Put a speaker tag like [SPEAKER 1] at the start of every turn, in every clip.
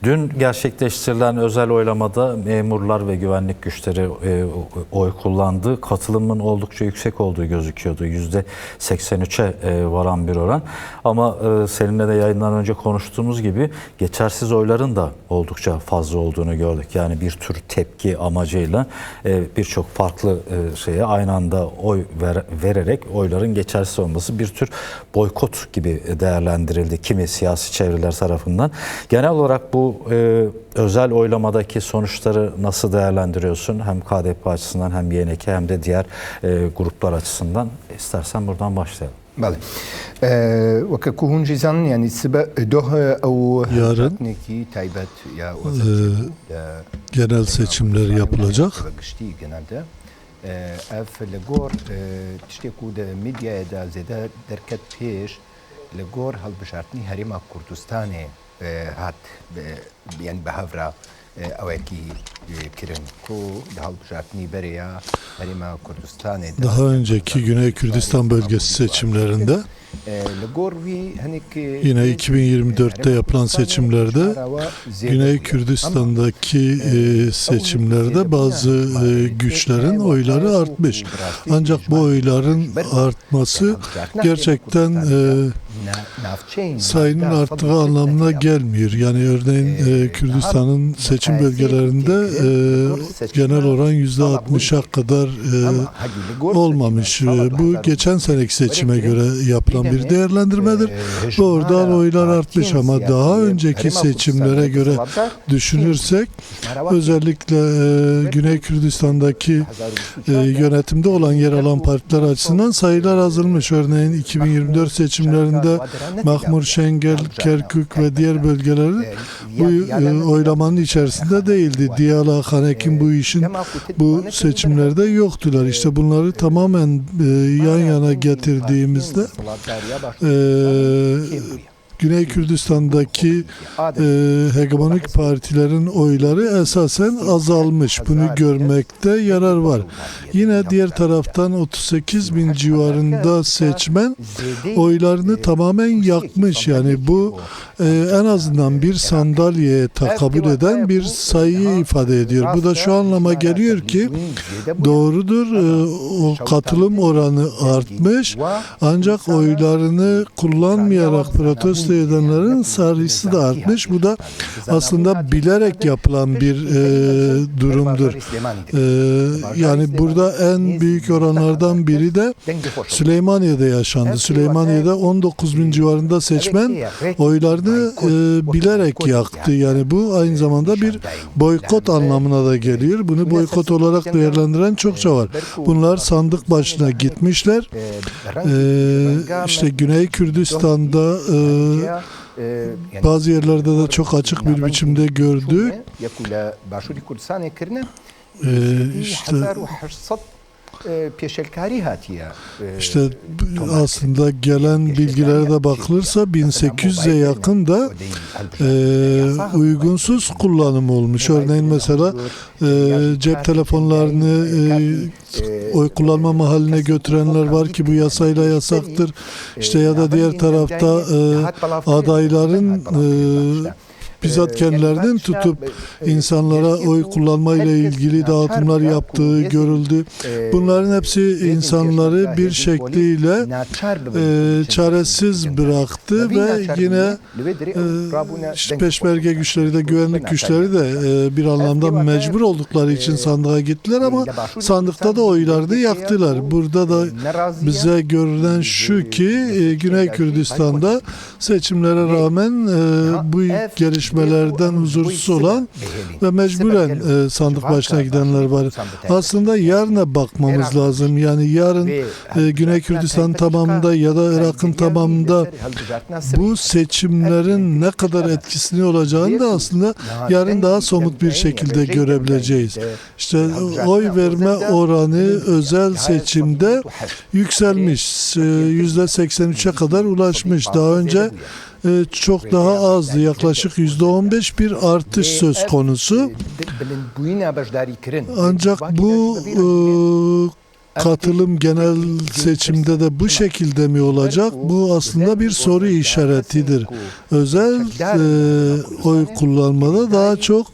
[SPEAKER 1] Dün gerçekleştirilen özel oylamada memurlar ve güvenlik güçleri oy kullandı. Katılımın oldukça yüksek olduğu gözüküyordu. %83'e varan bir oran. Ama seninle de yayından önce konuştuğumuz gibi geçersiz oyların da oldukça fazla olduğunu gördük. Yani bir tür tepki amacıyla birçok farklı şeye aynı anda oy vererek oyların geçersiz olması bir tür boykot gibi değerlendirildi kimi siyasi çevreler tarafından. Genel olarak bu özel oylamadaki sonuçları nasıl değerlendiriyorsun? Hem KDP açısından hem YNK hem de diğer gruplar açısından. İstersen buradan başlayalım.
[SPEAKER 2] Yarın genel seçimler yapılacak. Daha önceki Güney Kürdistan bölgesi seçimlerinde, yine 2024'te yapılan seçimlerde Güney Kürdistan'daki seçimlerde bazı güçlerin oyları artmış. Ancak bu oyların artması gerçekten sayının arttığı anlamına gelmiyor. Yani örneğin Kürdistan'ın seçim bölgelerinde genel oran %60'a kadar olmamış. Bu geçen seneki seçime göre yapılan bir değerlendirmedir. Doğrudan oylar artmış ama daha önceki seçimlere göre düşünürsek özellikle Güney Kürdistan'daki yönetimde olan yer alan partiler açısından sayılar azalmış. Örneğin 2024 seçimlerinde Mahmur, Şengel, Kerkük ve diğer bölgeleri bu oylamanın içerisinde değildi. Diyala, Hanekim bu seçimlerde yoktular. İşte bunları tamamen yan yana getirdiğimizde Güney Kürdistan'daki hegemonik partilerin oyları esasen azalmış. Bunu görmekte yarar var. Yine diğer taraftan 38 bin civarında seçmen oylarını tamamen yakmış. Yani bu en azından bir sandalyeye tekabül eden bir sayıyı ifade ediyor. Bu da şu anlama geliyor ki doğrudur, o katılım oranı artmış ancak oylarını kullanmayarak protesto edenlerin sayısı da artmış. Bu da aslında bilerek yapılan bir durumdur. Yani burada en büyük oranlardan biri de Süleymaniye'de yaşandı. Süleymaniye'de 19 bin civarında seçmen oylarını bilerek yaktı. Yani bu aynı zamanda bir boykot anlamına da geliyor. Bunu boykot olarak değerlendiren çokça var. Bunlar sandık başına gitmişler. İşte Güney Kürdistan'da bazı yerlerde de çok açık bir biçimde gördük. İşte aslında gelen bilgilere de bakılırsa 1800'e yakın da uygunsuz kullanım olmuş. Örneğin mesela cep telefonlarını oy kullanma mahalline götürenler var ki bu yasayla yasaktır. İşte ya da diğer tarafta adayların bizzat kendilerinin tutup insanlara oy kullanmayla ilgili dağıtımlar yaptığı görüldü. Bunların hepsi insanları bir şekliyle çaresiz bıraktı ve yine işte peşmerge güçleri de güvenlik güçleri de bir anlamda mecbur oldukları için sandığa gittiler ama sandıkta da oylarını yaktılar. Burada da bize görünen şu ki Güney Kürdistan'da seçimlere rağmen bu gelişmelerden huzursuz olan ve mecburen sandık başına gidenler var. Aslında yarına bakmamız lazım. Yani yarın Güney Kürdistan tamamında ya da Irak'ın tamamında bu seçimlerin ne kadar etkisini olacağını da aslında yarın daha somut bir şekilde görebileceğiz. İşte oy verme oranı özel seçimde yükselmiş. %83'e kadar ulaşmış. Daha önce çok daha azdı. Yaklaşık %15 bir artış söz konusu. Ancak bu katılım genel seçimde de bu şekilde mi olacak? Bu aslında bir soru işaretidir. Özel oy kullanmada daha çok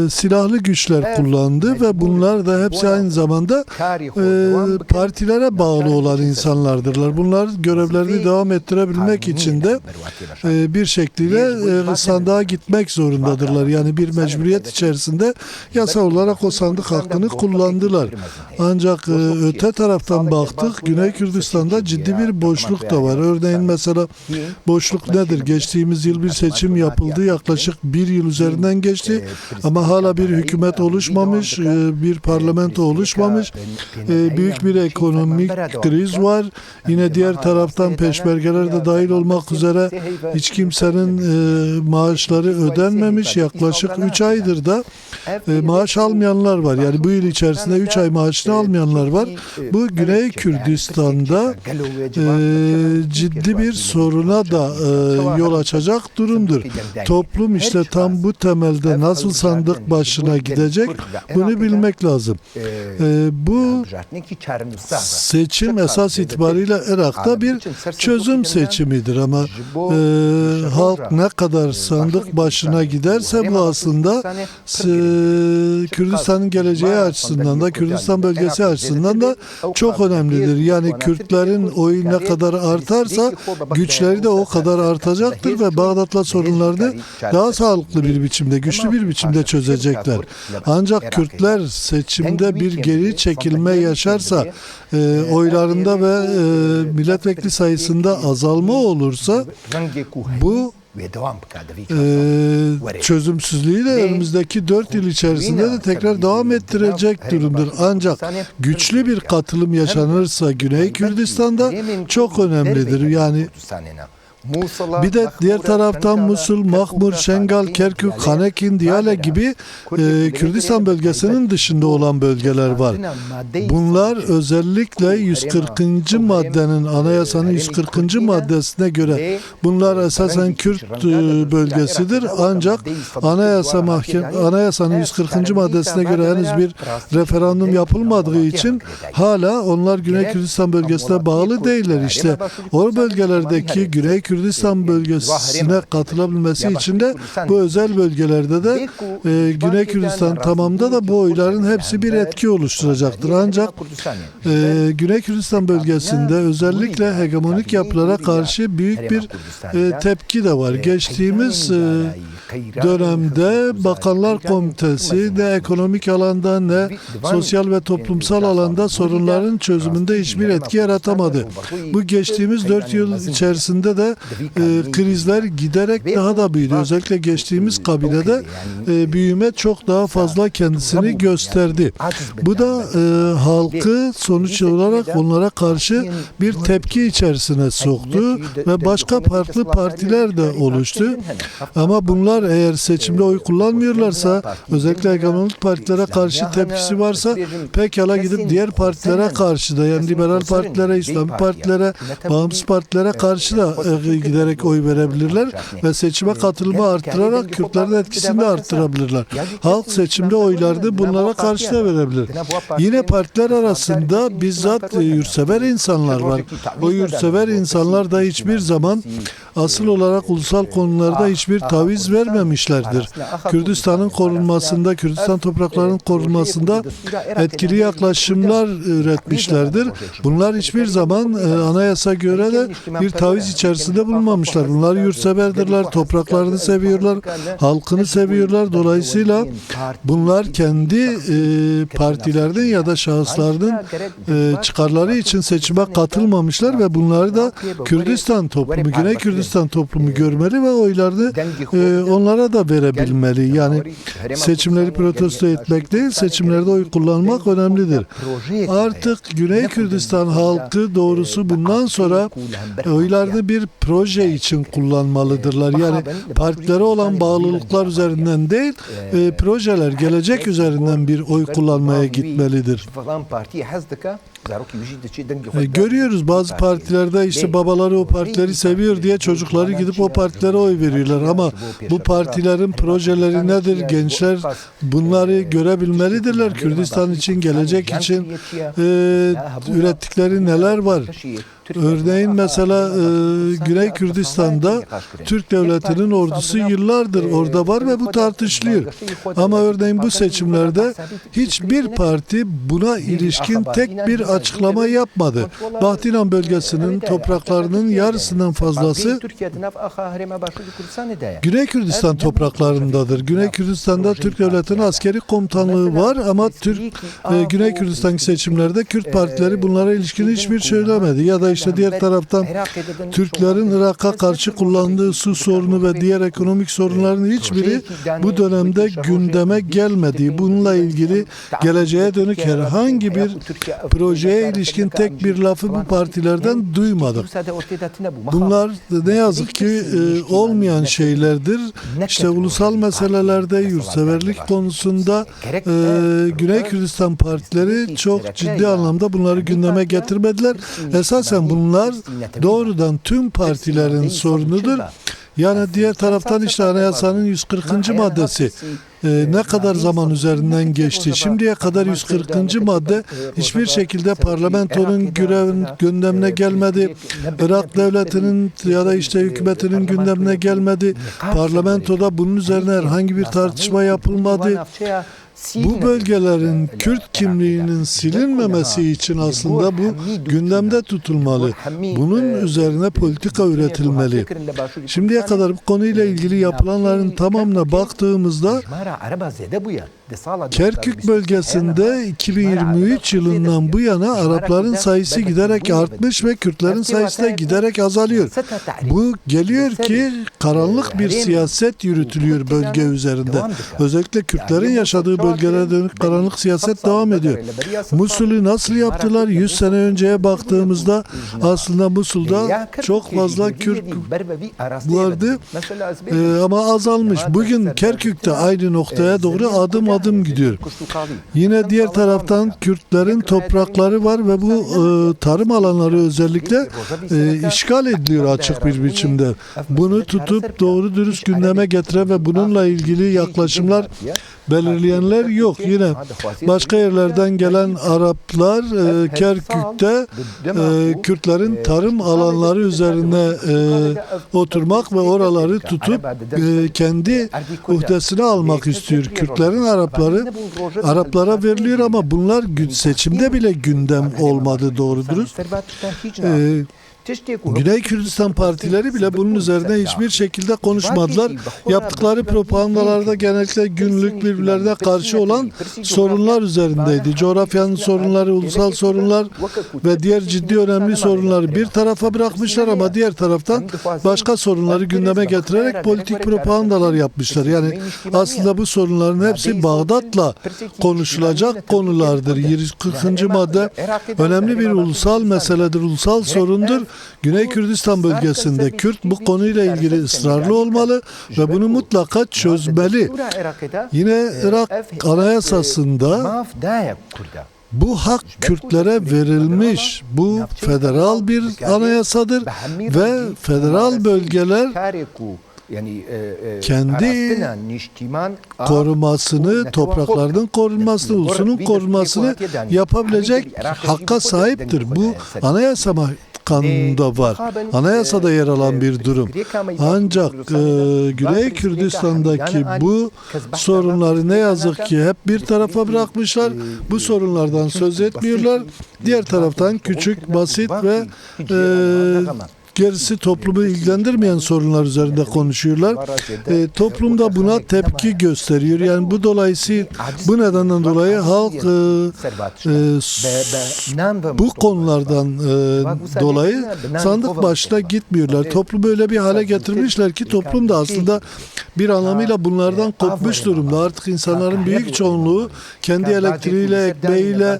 [SPEAKER 2] silahlı güçler kullandı ve bunlar da hepsi aynı zamanda partilere bağlı olan insanlardırlar. Bunlar görevlerini devam ettirebilmek için de bir şekilde sandığa gitmek zorundadırlar. Yani bir mecburiyet içerisinde yasal olarak o sandık hakkını kullandılar. Ancak öte taraftan baktık, Güney Kürdistan'da ciddi bir boşluk da var. Örneğin mesela boşluk nedir? Geçtiğimiz yıl bir seçim yapıldı. Yaklaşık bir yıl üzerinden geçti. Ama hala bir hükümet oluşmamış, bir parlamento oluşmamış. Büyük bir ekonomik kriz var. Yine diğer taraftan peşmergeler de dahil olmak üzere hiç kimsenin maaşları ödenmemiş. Yaklaşık 3 aydır da maaş almayanlar var. Yani bu yıl içerisinde 3 ay maaşını almayanlar var. Bu Güney Kürdistan'da ciddi bir soruna da yol açacak durumdur. Toplum işte tam bu temelde nasıl sandık başına gidecek bunu bilmek lazım. Bu seçim esas itibariyle Irak'ta bir çözüm seçimidir ama halk ne kadar sandık başına giderse bu aslında Kürdistan'ın geleceği açısından da Kürdistan bölgesi açısından da çok önemlidir. Yani Kürtlerin oyu ne kadar artarsa güçleri de o kadar artacaktır ve Bağdat'la sorunlarını daha sağlıklı bir biçimde, güçlü bir biçimde çözecekler. Ancak Kürtler seçimde bir geri çekilme yaşarsa, oylarında ve milletvekili sayısında azalma olursa bu çözümsüzlüğü de önümüzdeki 4 yıl içerisinde de tekrar devam ettirecek durumdur. Ancak güçlü bir katılım yaşanırsa Güney Kürdistan'da çok önemlidir. Yani bir de diğer taraftan Musul, Mahmur, Şengal, Kerkük, Hanekin, Diyale gibi Kürdistan bölgesinin dışında olan bölgeler var. Bunlar özellikle 140. maddenin, anayasanın 140. maddesine göre bunlar esasen Kürt bölgesidir. Ancak anayasanın 140. maddesine göre henüz bir referandum yapılmadığı için hala onlar Güney Kürdistan bölgesine bağlı değiller. İşte o bölgelerdeki Güney Kürdistan bölgesine katılabilmesi için de bu özel bölgelerde de Güney Kürdistan tamamda da bu oyların hepsi bir etki oluşturacaktır. Ancak Güney Kürdistan bölgesinde özellikle hegemonik yapılara karşı büyük bir tepki de var. Geçtiğimiz dönemde Bakanlar Komitesi ne ekonomik alanda ne sosyal ve toplumsal alanda sorunların çözümünde hiçbir etki yaratamadı. Bu geçtiğimiz 4 yıl içerisinde de krizler giderek daha da büyüdü. Özellikle geçtiğimiz kabinede büyüme çok daha fazla kendisini gösterdi. Bu da halkı sonuç olarak onlara karşı bir tepki içerisine soktu ve başka farklı partiler de oluştu. Ama bunlar eğer seçimde oy kullanmıyorlarsa, özellikle hegemonik partilere karşı tepkisi varsa pekala gidip diğer partilere karşı da, yani liberal partilere, İslami partilere, bağımsız partilere karşı da giderek oy verebilirler ve seçime katılımı arttırarak Kürtlerin etkisini de arttırabilirler. Halk seçimde oylarını bunlara karşı da verebilir. Yine partiler arasında bizzat yurtsever insanlar var. O yurtsever insanlar da hiçbir zaman asıl olarak ulusal konularda hiçbir taviz vermemişlerdir. Kürdistan'ın korunmasında, Kürdistan topraklarının korunmasında etkili yaklaşımlar üretmişlerdir. Bunlar hiçbir zaman anayasa göre de bir taviz içerisinde bulunmamışlar. Bunlar yurtseverdirler, topraklarını seviyorlar, halkını seviyorlar. Dolayısıyla bunlar kendi partilerinin ya da şahıslarının çıkarları için seçime katılmamışlar ve bunları da Kürdistan toplumu, Güney Kürdistan toplumu görmeli ve oylarını onlara da verebilmeli. Yani seçimleri protesto etmek değil, seçimlerde oy kullanmak önemlidir. Artık Güney Kürdistan halkı doğrusu bundan sonra oylarını bir proje için kullanmalıdırlar. Yani partilere olan bağlılıklar üzerinden değil, projeler, gelecek üzerinden bir oy kullanmaya gitmelidir. Görüyoruz bazı partilerde işte babaları o partileri seviyor diye çocukları gidip o partilere oy veriyorlar. Ama bu partilerin projeleri nedir? Gençler bunları görebilmelidirler. Kürdistan için, gelecek için ürettikleri neler var? Örneğin mesela Güney Kürdistan'da Türk devletinin ordusu yıllardır orada var ve bu tartışılıyor. Ama örneğin bu seçimlerde hiçbir parti buna ilişkin tek bir açıklama yapmadı. Bahtinan bölgesinin topraklarının yarısından fazlası Güney Kürdistan topraklarındadır. Güney Kürdistan'da Türk devletinin askeri komutanlığı var ama Güney Kürdistan seçimlerde Kürt partileri bunlara ilişkin hiçbir şey söylemedi. Ya da işte diğer taraftan Türklerin Irak'a karşı kullandığı su sorunu ve diğer ekonomik sorunların hiçbiri bu dönemde gündeme gelmedi. Bununla ilgili geleceğe dönük herhangi bir projeye ilişkin tek bir lafı bu partilerden duymadık. Bunlar ne yazık ki olmayan şeylerdir. İşte ulusal meselelerde, yurtseverlik konusunda Güney Kürdistan partileri çok ciddi anlamda bunları gündeme getirmediler. Esasen bunlar doğrudan tüm partilerin sorunudur. Yani diğer taraftan işte anayasanın 140. maddesi ne kadar zaman üzerinden geçti? Şimdiye kadar 140. madde hiçbir şekilde parlamentonun gündemine gelmedi. Irak devletinin ya da işte hükümetinin gündemine gelmedi. Parlamentoda bunun üzerine herhangi bir tartışma yapılmadı. Bu bölgelerin Kürt kimliğinin silinmemesi için aslında bu gündemde tutulmalı. Bunun üzerine politika üretilmeli. Şimdiye kadar bu konuyla ilgili yapılanların tamamına baktığımızda Kerkük bölgesinde 2023 yılından bu yana Arapların sayısı giderek artmış ve Kürtlerin sayısı da giderek azalıyor. Bu geliyor ki karanlık bir siyaset yürütülüyor bölge üzerinde. Özellikle Kürtlerin yaşadığı bölgelere dönük karanlık siyaset devam ediyor. Musul'ü nasıl yaptılar? 100 sene önceye baktığımızda aslında Musul'da çok fazla Kürt vardı ama azalmış. Bugün Kerkük'te aynı noktaya doğru adım gidiyor. Yine diğer taraftan Kürtlerin toprakları var ve bu tarım alanları özellikle işgal ediliyor açık bir biçimde. Bunu tutup doğru dürüst gündeme getiren ve bununla ilgili yaklaşımlar belirleyenler yok. Yine başka yerlerden gelen Araplar Kerkük'te Kürtlerin tarım alanları üzerine oturmak ve oraları tutup kendi uhdesine almak istiyor. Kürtlerin Araplara veriliyor ama bunlar seçimde bile gündem olmadı doğru dürüst. Güney Kürdistan partileri bile bunun üzerine hiçbir şekilde konuşmadılar. Yaptıkları propagandalarda genellikle günlük birbirlerine karşı olan sorunlar üzerindeydi. Coğrafyanın sorunları, ulusal sorunlar ve diğer ciddi önemli sorunları bir tarafa bırakmışlar ama diğer taraftan başka sorunları gündeme getirerek politik propagandalar yapmışlar. Yani aslında bu sorunların hepsi Bağdat'la konuşulacak konulardır. 40. madde önemli bir ulusal meseledir, ulusal sorundur. Güney Kürdistan bölgesinde Kürt bu konuyla ilgili ısrarlı olmalı ve bunu mutlaka çözmeli. Yine Irak Anayasası'nda bu hak Kürtlere verilmiş. Bu federal bir anayasadır ve federal bölgeler kendi korumasını, topraklarının korunmasını, ulusunun korunmasını yapabilecek hakka sahiptir. Bu anayasa kanunda var. Anayasada yer alan bir durum. Ancak Güney Kürdistan'daki bu sorunları ne yazık ki hep bir tarafa bırakmışlar. Bu sorunlardan söz etmiyorlar. Diğer taraftan küçük, basit ve gerisi toplumu ilgilendirmeyen sorunlar üzerinde konuşuyorlar. Toplumda buna tepki gösteriyor. Yani bu nedenden dolayı halk bu konulardan dolayı sandık başına gitmiyorlar. Toplumu öyle bir hale getirmişler ki toplum da aslında bir anlamıyla bunlardan kopmuş durumda. Artık insanların büyük çoğunluğu kendi elektriğiyle, ekmeğiyle,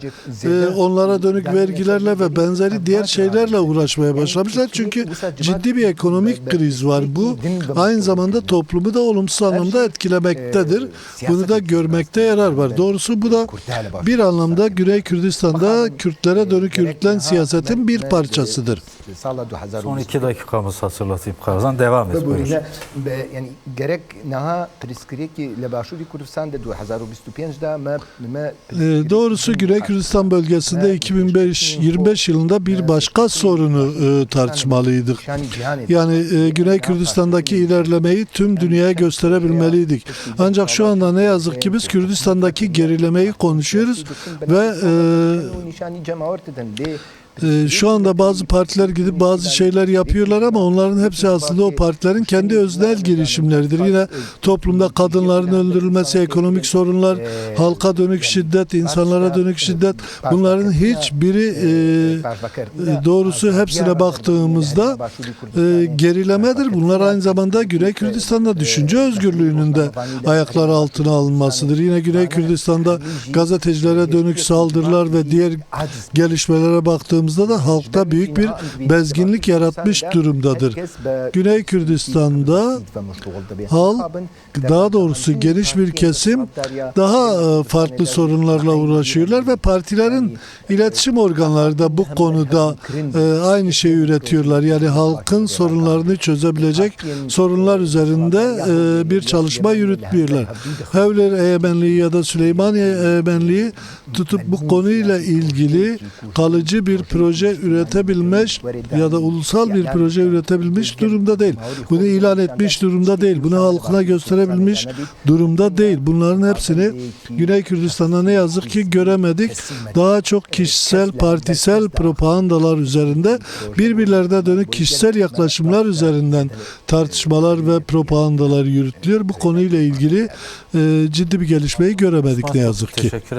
[SPEAKER 2] onlara dönük vergilerle ve benzeri diğer şeylerle uğraşmaya başlamışlar. Çünkü Çünkü ciddi bir ekonomik kriz var. Bu aynı zamanda toplumu da olumsuz anlamda etkilemektedir. Bunu da görmekte yarar var. Doğrusu bu da bir anlamda Güney Kürdistan'da Kürtlere dönük yürütülen siyasetin bir parçasıdır.
[SPEAKER 1] Son 2 dakikamız hatırlatayım Karzan. Devam et. Buyur.
[SPEAKER 3] Yani gerek naha priskireki lebaşuri Kürdistan'da 2025'da
[SPEAKER 2] Doğrusu Güney Kürdistan bölgesinde 2025 yılında bir başka sorunu tartışmalıydık. Yani Güney Kürdistan'daki ilerlemeyi tüm dünyaya gösterebilmeliydik. Ancak şu anda ne yazık ki biz Kürdistan'daki gerilemeyi konuşuyoruz ve şu anda bazı partiler gidip bazı şeyler yapıyorlar ama onların hepsi aslında o partilerin kendi öznel girişimleridir. Yine toplumda kadınların öldürülmesi, ekonomik sorunlar, halka dönük şiddet, insanlara dönük şiddet, bunların hiçbiri doğrusu hepsine baktığımızda gerilemedir. Bunlar aynı zamanda Güney Kürdistan'da düşünce özgürlüğünün de ayaklar altına alınmasıdır. Yine Güney Kürdistan'da gazetecilere dönük saldırılar ve diğer gelişmelere baktığımızda da halkta büyük bir bezginlik yaratmış durumdadır. Güney Kürdistan'da halk, daha doğrusu geniş bir kesim daha farklı sorunlarla uğraşıyorlar ve partilerin iletişim organları da bu konuda aynı şeyi üretiyorlar. Yani halkın sorunlarını çözebilecek sorunlar üzerinde bir çalışma yürütmüyorlar. Hevler Egemenliği ya da Süleymaniye Egemenliği tutup bu konuyla ilgili kalıcı bir proje üretebilmiş ya da ulusal bir proje üretebilmiş durumda değil. Bunu ilan etmiş durumda değil. Bunu halkına gösterebilmiş durumda değil. Bunların hepsini Güney Kürdistan'da ne yazık ki göremedik. Daha çok kişisel, partisel propagandalar üzerinde, birbirlerine dönük kişisel yaklaşımlar üzerinden tartışmalar ve propagandalar yürütülüyor. Bu konuyla ilgili ciddi bir gelişmeyi göremedik ne yazık ki.
[SPEAKER 1] Teşekkür